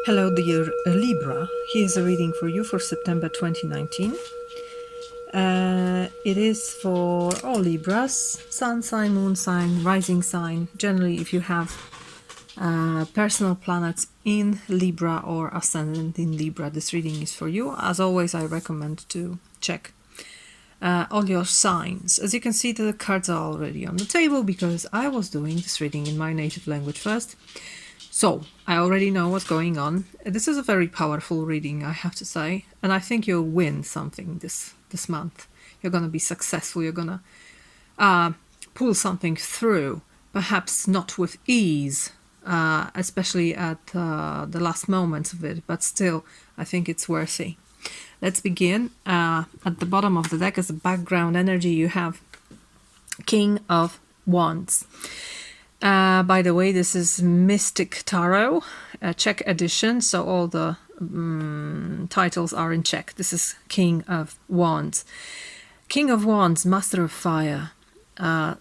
Hello dear Libra, here's a reading for you for September 2019. It is for all Libras, Sun sign, Moon sign, Rising sign. Generally, if you have personal planets in Libra or Ascendant in Libra, this reading is for you. As always, I recommend to check all your signs. As you can see, the cards are already on the table because I was doing this reading in my native language first. So, I already know what's going on. This is a very powerful reading, I have to say, and I think you'll win something this month. You're going to be successful, you're going to pull something through, perhaps not with ease, especially at the last moments of it, but still, I think it's worthy. Let's begin. At the bottom of the deck as a background energy, you have King of Wands. By the way, this is Mystic Tarot, Czech edition, so all the titles are in Czech. This is King of Wands. King of Wands, Master of Fire,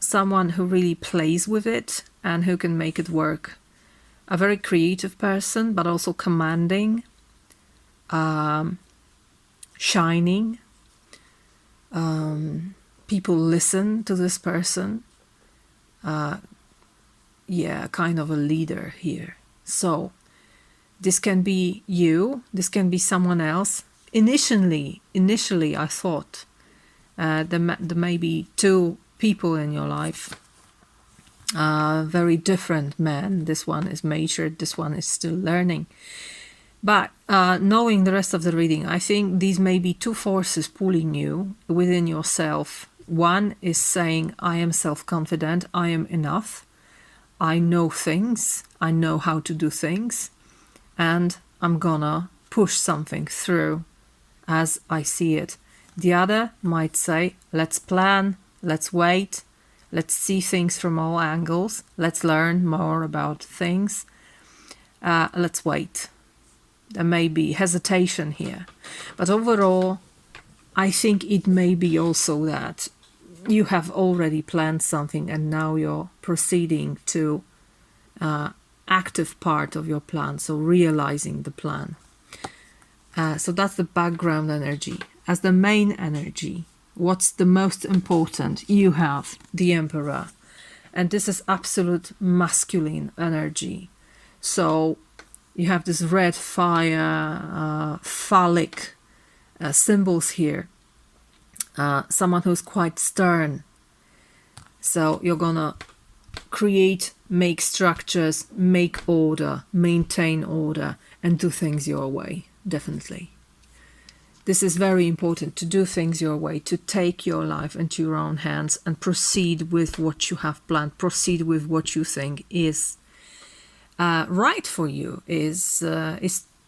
someone who really plays with it and who can make it work. A very creative person, but also commanding, shining. People listen to this person. Yeah, kind of a leader here. So this can be you, this can be someone else. Initially I thought there may be two people in your life, very different men. This one is matured, this one is still learning. But knowing the rest of the reading, I think these may be two forces pulling you within yourself. One is saying, I am self-confident, I am enough. I know things, I know how to do things, and I'm gonna push something through as I see it. The other might say, let's plan, let's wait, let's see things from all angles, let's learn more about things, let's wait. There may be hesitation here, but overall, I think it may be also that you have already planned something and now you're proceeding to active part of your plan, so realizing the plan. So that's the background energy. As the main energy, what's the most important? You have the Emperor, and this is absolute masculine energy. So you have this red fire, phallic symbols here. Someone who's quite stern. So you're gonna create, make structures, make order, maintain order, and do things your way, definitely. This is very important, to do things your way, to take your life into your own hands and proceed with what you have planned, proceed with what you think is right for you, is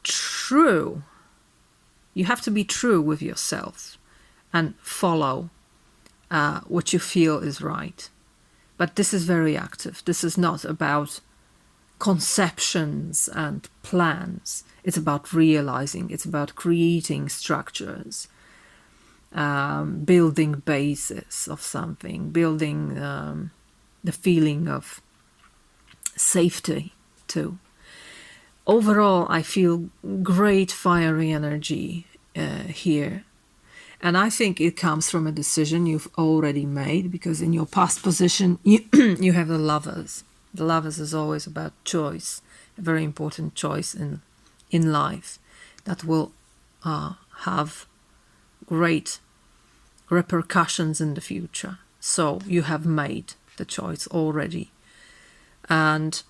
true. You have to be true with yourself and follow what you feel is right. But this is very active. This is not about conceptions and plans. It's about realizing. It's about creating structures, building bases of something, building the feeling of safety too. Overall, I feel great fiery energy here. And I think it comes from a decision you've already made, because in your past position, you have the Lovers. The Lovers is always about choice, a very important choice in life that will have great repercussions in the future. So you have made the choice already. And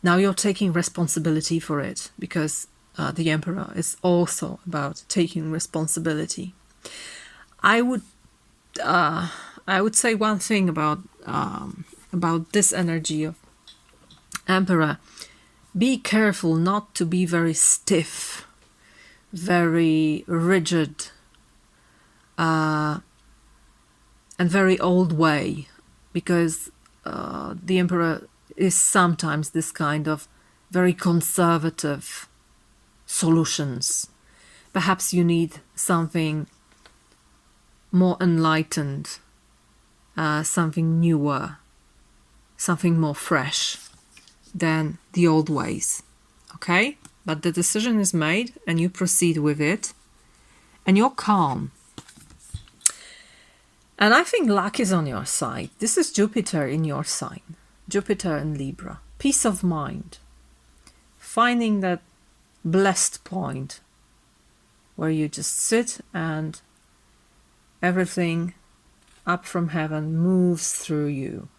now you're taking responsibility for it, because the Emperor is also about taking responsibility. I would say one thing about this energy of Emperor. Be careful not to be very stiff, very rigid, and very old way, because the Emperor is sometimes this kind of very conservative solutions. Perhaps you need something more enlightened, something newer, something more fresh than the old ways. Okay? but the decision is made and you proceed with it and you're calm. And I think luck is on your side. This is Jupiter in your sign. Jupiter in Libra. Peace of mind. Finding that blessed point where you just sit and everything up from heaven moves through you.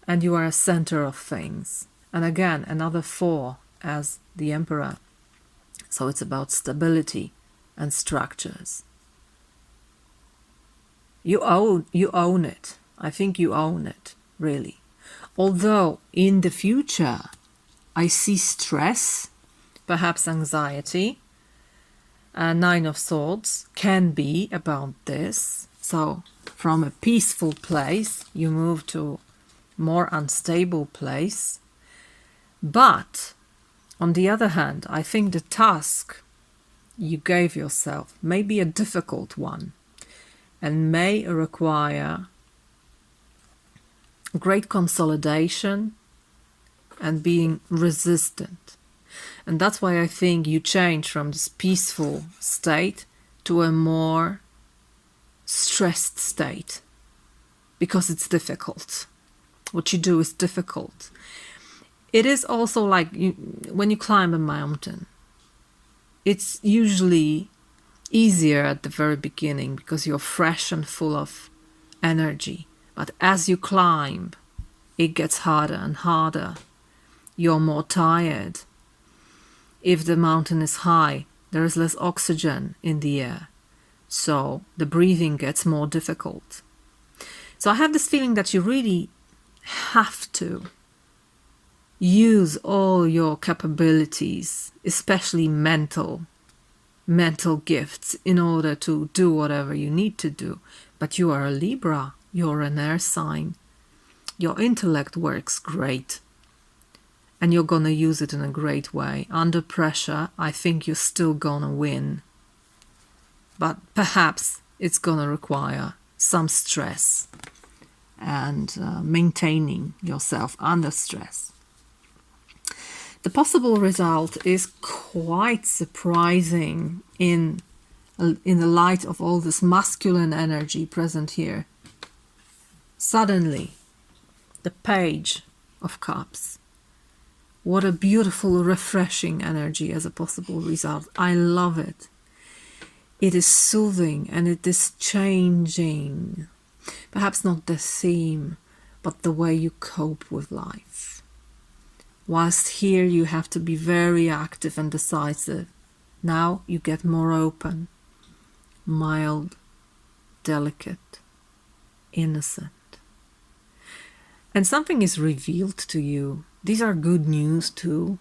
And you are a center of things. And again, another 4 as the Emperor. So it's about stability and structures. You own it. I think you own it, really. Although in the future, I see stress, perhaps anxiety. 9 of Swords can be about this. So from a peaceful place, you move to more unstable place. But on the other hand, I think the task you gave yourself may be a difficult one and may require great consolidation and being resistant. And that's why I think you change from this peaceful state to a more stressed state, because it's difficult. What you do is difficult. It is also like when you climb a mountain. It's usually easier at the very beginning because you're fresh and full of energy. But as you climb, it gets harder and harder. You're more tired. If the mountain is high, there is less oxygen in the air. So the breathing gets more difficult. So I have this feeling that you really have to use all your capabilities, especially mental gifts, in order to do whatever you need to do. But you are a Libra, you're an air sign. Your intellect works great. And you're gonna use it in a great way. Under pressure, I think you're still gonna win. But perhaps it's gonna require some stress and maintaining yourself under stress. The possible result is quite surprising in the light of all this masculine energy present here. Suddenly, the Page of Cups. What a beautiful, refreshing energy as a possible result. I love it. It is soothing and it is changing. Perhaps not the theme, but the way you cope with life. Whilst here you have to be very active and decisive. Now you get more open, mild, delicate, innocent. And something is revealed to you. These are good news too.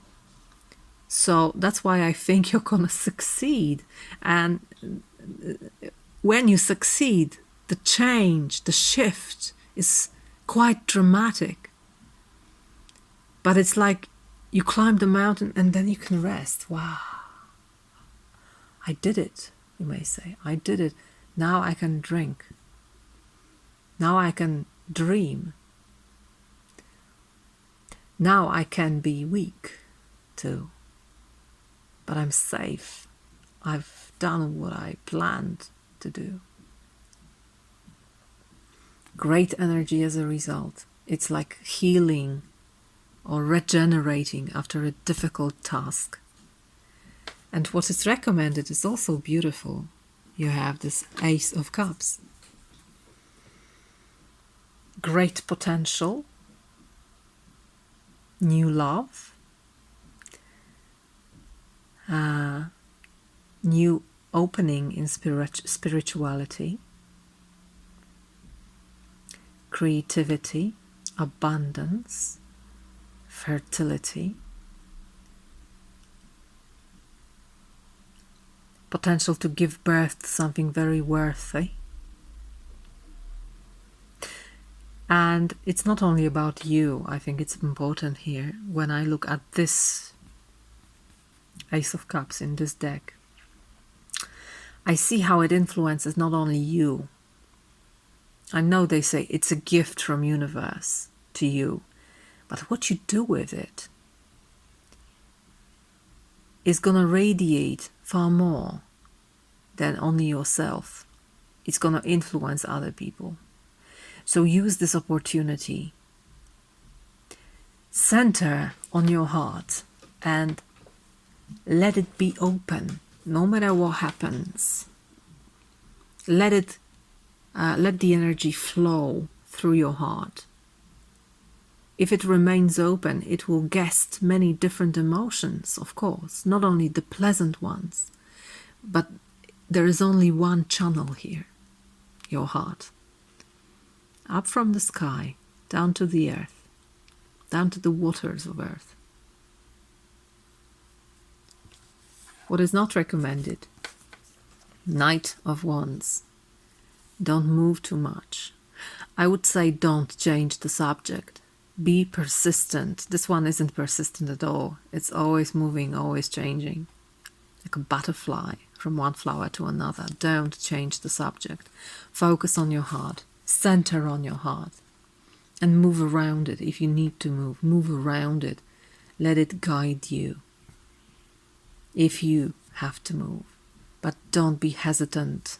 So that's why I think you're gonna succeed. And when you succeed, the change, the shift is quite dramatic. But it's like you climb the mountain and then you can rest. Wow. I did it, you may say. I did it. Now I can drink. Now I can dream. Now I can be weak too. But I'm safe. I've done what I planned to do. Great energy as a result. It's like healing or regenerating after a difficult task. And what is recommended is also beautiful. You have this Ace of Cups. Great potential. New love. New opening in spirituality. Creativity. Abundance. Fertility. Potential to give birth to something very worthy. And it's not only about you. I think it's important here when I look at this Ace of Cups in this deck. I see how it influences not only you. I know they say it's a gift from universe to you, but what you do with it. is going to radiate far more than only yourself. It's going to influence other people. So use this opportunity. Center on your heart and let it be open, no matter what happens. Let the energy flow through your heart. If it remains open, it will guest many different emotions, of course, not only the pleasant ones, but there is only one channel here, your heart. Up from the sky, down to the earth, down to the waters of earth. What is not recommended? Knight of Wands. Don't move too much. I would say don't change the subject. Be persistent. This one isn't persistent at all. It's always moving, always changing. Like a butterfly from one flower to another. Don't change the subject. Focus on your heart. Center on your heart. And move around it if you need to move. Move around it. Let it guide you. If you have to move. But don't be hesitant.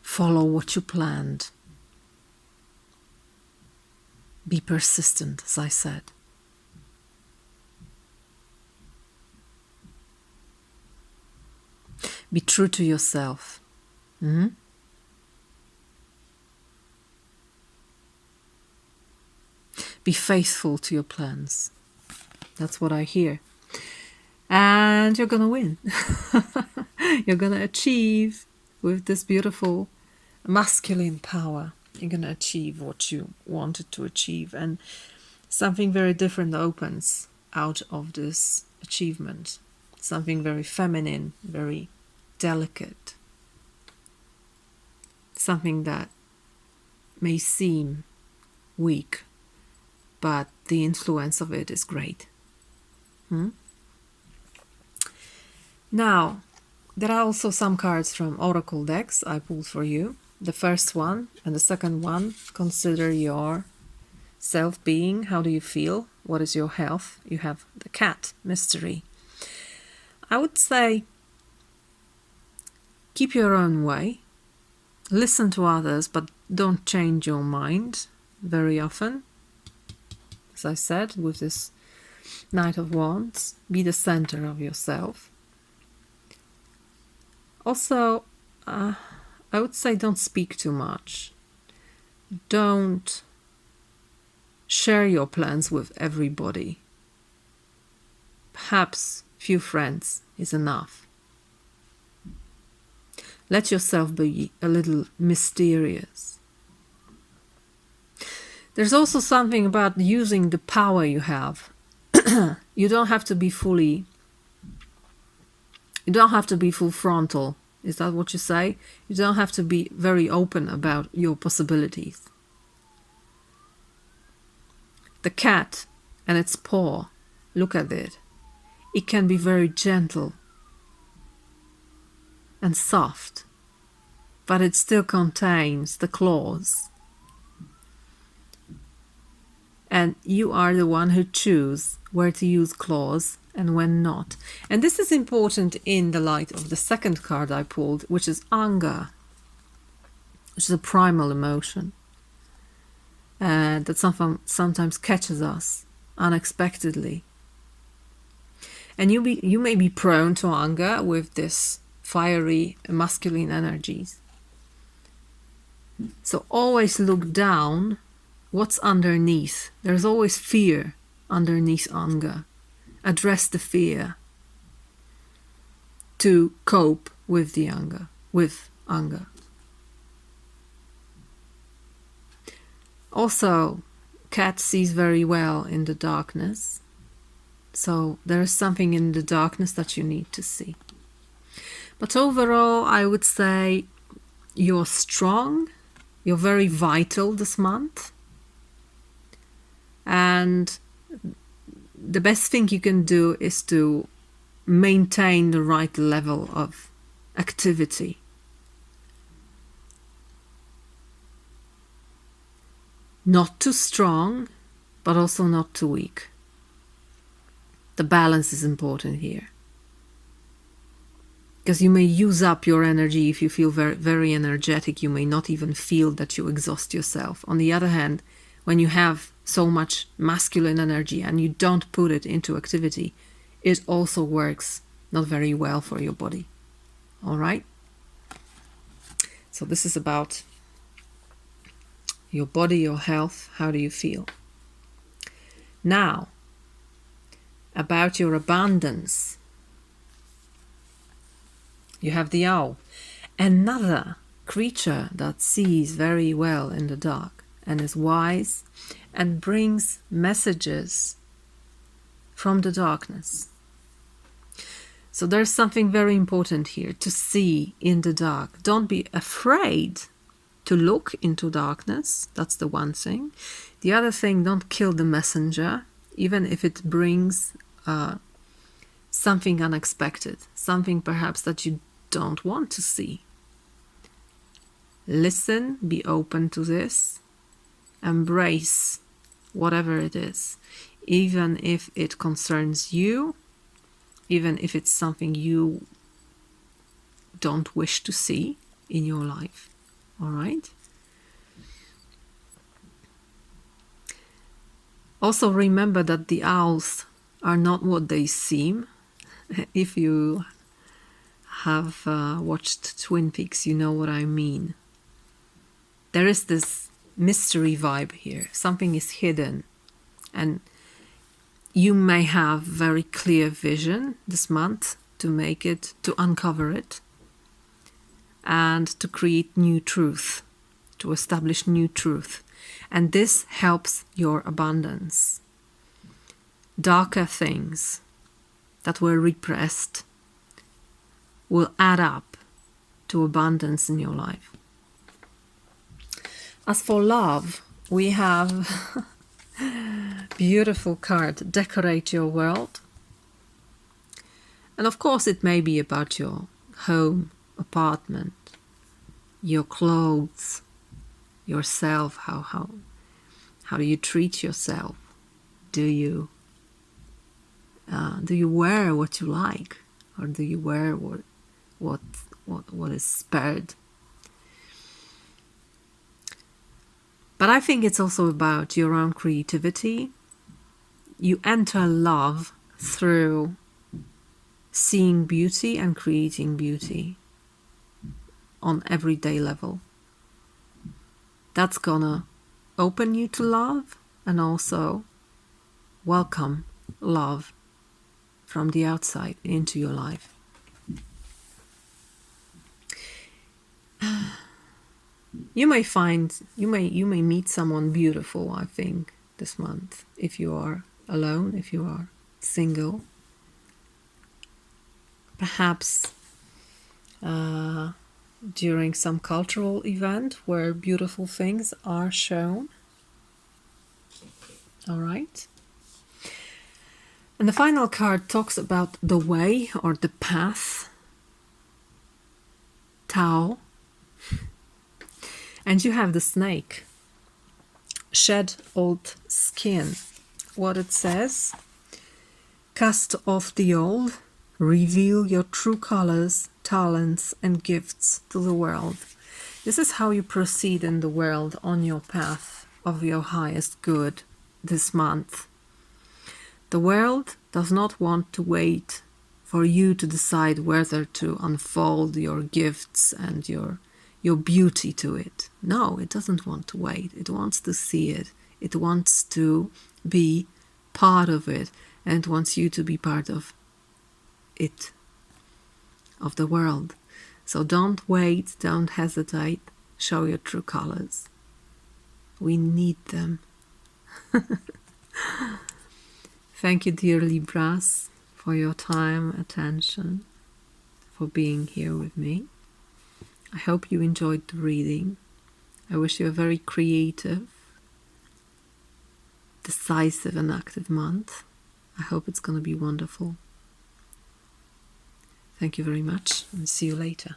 Follow what you planned. Be persistent, as I said. Be true to yourself. Be faithful to your plans. That's what I hear. And you're going to win. You're going to achieve with this beautiful masculine power. You're going to achieve what you wanted to achieve. And something very different opens out of this achievement. Something very feminine, very delicate. Something that may seem weak, but the influence of it is great. Now, there are also some cards from Oracle decks I pulled for you. The first one and the second one, consider your self-being. How do you feel? What is your health? You have the cat, mystery. I would say keep your own way. Listen to others, but don't change your mind very often. As I said, with this Knight of Wands, be the center of yourself. Also, I would say don't speak too much. Don't share your plans with everybody. Perhaps few friends is enough. Let yourself be a little mysterious. There's also something about using the power you have. You don't have to be full frontal. Is that what you say? You don't have to be very open about your possibilities. The cat and its paw, look at it. It can be very gentle and soft, but it still contains the claws. And you are the one who chooses where to use claws and when not. And this is important in the light of the second card I pulled, which is anger, which is a primal emotion that sometimes catches us unexpectedly. And you may be prone to anger with this fiery masculine energies. So always look down what's underneath. There's always fear underneath anger. Address the fear to cope with the anger, Also, cat sees very well in the darkness. So there is something in the darkness that you need to see. But overall, I would say you're strong. You're very vital this month. And the best thing you can do is to maintain the right level of activity. Not too strong, but also not too weak. The balance is important here. Because you may use up your energy. If you feel very, very energetic, you may not even feel that you exhaust yourself. On the other hand, when you have so much masculine energy and you don't put it into activity, it also works not very well for your body. All right? So this is about your body, your health. How do you feel? Now, about your abundance. You have the owl, another creature that sees very well in the dark and is wise and brings messages from the darkness. So there's something very important here, to see in the dark. Don't be afraid to look into darkness. That's the one thing. The other thing, don't kill the messenger, even if it brings something unexpected, something perhaps that you don't want to see. Listen, be open to this, embrace whatever it is, even if it concerns you, even if it's something you don't wish to see in your life. All right? Also remember that the owls are not what they seem. If you have watched Twin Peaks, you know what I mean. There is this mystery vibe here. Something is hidden, and you may have very clear vision this month to uncover it, and to create new truth, to establish new truth. And this helps your abundance. Darker things that were repressed will add up to abundance in your life. As for love, we have beautiful card, Decorate Your World. And of course it may be about your home, apartment, your clothes, yourself. How do you treat yourself? Do you wear what you like, or do you wear what is spared? But I think it's also about your own creativity. You enter love through seeing beauty and creating beauty on everyday level. That's gonna open you to love and also welcome love from the outside into your life. You may meet someone beautiful, I think, this month, if you are alone, if you are single. Perhaps during some cultural event where beautiful things are shown. All right. And the final card talks about the way or the path, Tao. And you have the snake, shed old skin. What it says: cast off the old, reveal your true colors, talents, and gifts to the world. This is how you proceed in the world on your path of your highest good this month. The world does not want to wait for you to decide whether to unfold your gifts and your beauty to it. No, it doesn't want to wait. It wants to see it. It wants to be part of it, and it wants you to be part of it, of the world. So don't wait, don't hesitate. Show your true colors. We need them. Thank you, dear Libras, for your time, attention, for being here with me. I hope you enjoyed the reading. I wish you a very creative, decisive and active month. I hope it's going to be wonderful. Thank you very much, and see you later.